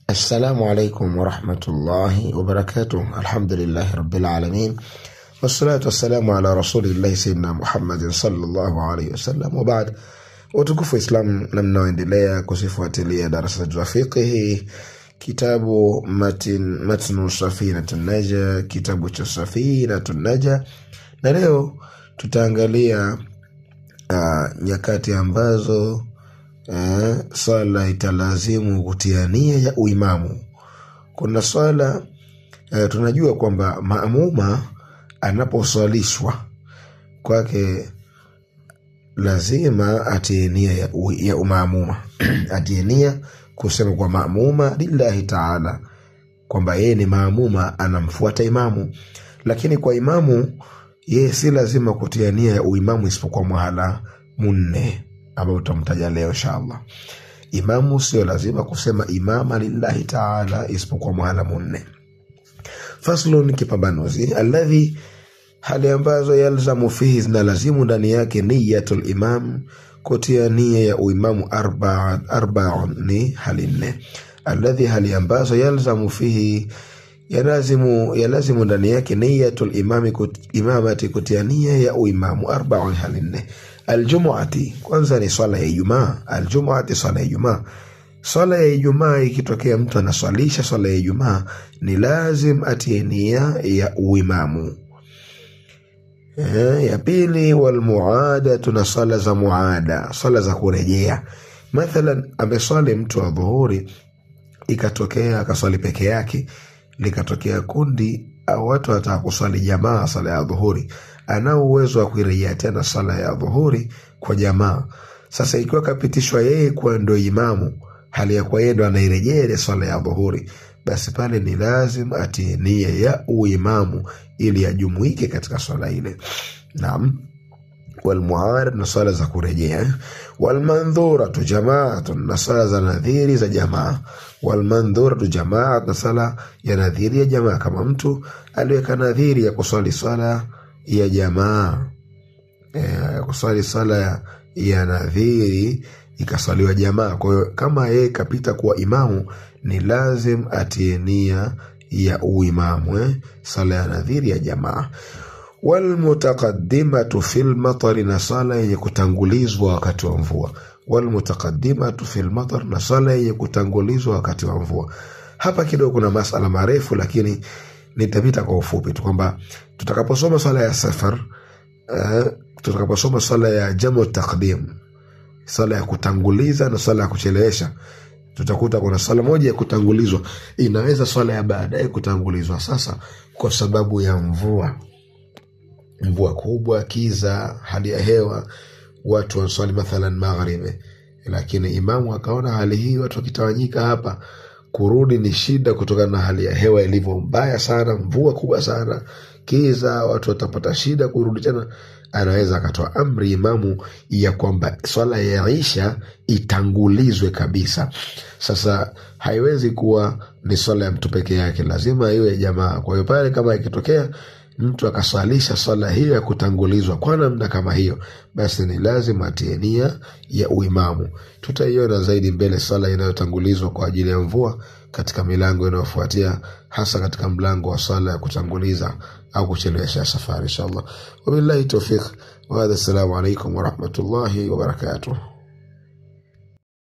السلام عليكم ورحمة الله وبركاته. الحمد لله رب العالمين، والصلاة والسلام على رسول الله سيدنا محمد صلى الله عليه وسلم. وبعد، utukufu Islam na mnaoendelea kusifuatilia darasa za fiqh, kitabu matnu Safinatun Najah, kitabu cha Safinatun Najah, na leo tutaangalia nyakati ambazo swala italazimu kutia nia ya uimamu. Kuna swala tunajua kwamba maamuma anaposwalishwa kwake lazima atie nia ya umaamuma atie nia kusema kwa maamuma lillahi ta'ala kwamba yeye ni maamuma, anamfuata imamu. Lakini kwa imamu yeye si lazima kutia nia ya uimamu isipokuwa mahala munne ambao utamtaja leo inshallah. Imamu sio lazima kusema imama lillahi ta'ala isipokuwa mahala munne. Faslun, kipambanuzi. Alladhi, hali ambazo yalzamu fihi, zina lazimu ndani yake niyatul imam, kutia nia ya uimamu. Arba'un ni hali nne. Alladhi, hali ambazo yalzamu fihi, yalazimu ndani yake niyatul imamati, kutia nia ya uimamu. Arba'un, hali nne. Aljumuati, kwanza ni swala ya Ijumaa. Aljumuati, swala ya Ijumaa. Swala ya Ijumaa ikitokea mtu anaswalisha swala ya Ijumaa, ni lazim atie nia ya uimamu. Ya pili, walmuada, tuna swala za muada, swala za kurejea. Mathalan, ameswali mtu wa dhuhuri, ikatokea akaswali peke yake, likatokea kundi au watu wataka kuswali jamaa swala ya dhuhuri, ana uwezo wa kurejea tena swala ya dhuhuri kwa jamaa. Sasa ikiwa kapitishwa yeye kwa ndo imamu, hali ya kwa yeye ndo anairejea ile swala ya dhuhuri, basi pale ni lazim atie nia ya uimamu ili ajumuike katika swala ile. Naam. Walmu'arad, na swala za kurejea. Walmandhuratu jama'atun, na swala za nadhiri za jamaa. Walmandhuratu jama'at, na swala ya nadhiri ya jamaa. Kama mtu aliweka nadhiri ya kuswali swala ya jamaa, kuswali swala ya nadhiri ikaswaliwa jamaa, kwa hiyo kama yeye kapita kuwa imamu, ni lazim atie nia ya uimamu, sala ya nadhiri ya jamaa. Walmutaqaddimatu fil matar, na sala yenye kutangulizwa wakati wa mvua. Walmutaqaddimatu fil matar, na sala yenye kutangulizwa wakati wa mvua. Hapa kidogo kuna masala marefu, lakini nitapita kwa ufupi tu kwamba tutakaposoma swala ya safar, tutakaposoma swala ya jamu taqdim, swala ya kutanguliza na swala ya kuchelewesha, tutakuta kuna swala moja ya kutangulizwa inaweza swala ya baadaye kutangulizwa. Sasa kwa sababu ya mvua kubwa, kiza, hali ya hewa, watu waswali mathalan magharibi, lakini imamu akaona hali hii watu wakitawanyika hapa, kurudi ni shida kutokana na hali ya hewa ilivyo mbaya sana, mvua kubwa sana, kiza, watu watapata shida kurudi tena. Anaweza akatoa amri imamu ya kwamba swala ya Isha itangulizwe kabisa. Sasa haiwezi kuwa ni swala ya mtu peke yake, lazima iwe jamaa. Kwa hiyo pale kama ikitokea mtu akaswalisha swala hiyo ya kutangulizwa kwa namna kama hiyo, basi ni lazima atie nia ya uimamu. Tutaiona zaidi mbele swala inayotangulizwa kwa ajili ya mvua katika milango inayofuatia, hasa katika mlango wa swala ya kutanguliza au kuchelewesha safari inshallah. Wabillahi tawfiq, wa hadha, assalamu alaykum wa rahmatullahi wa barakatuh.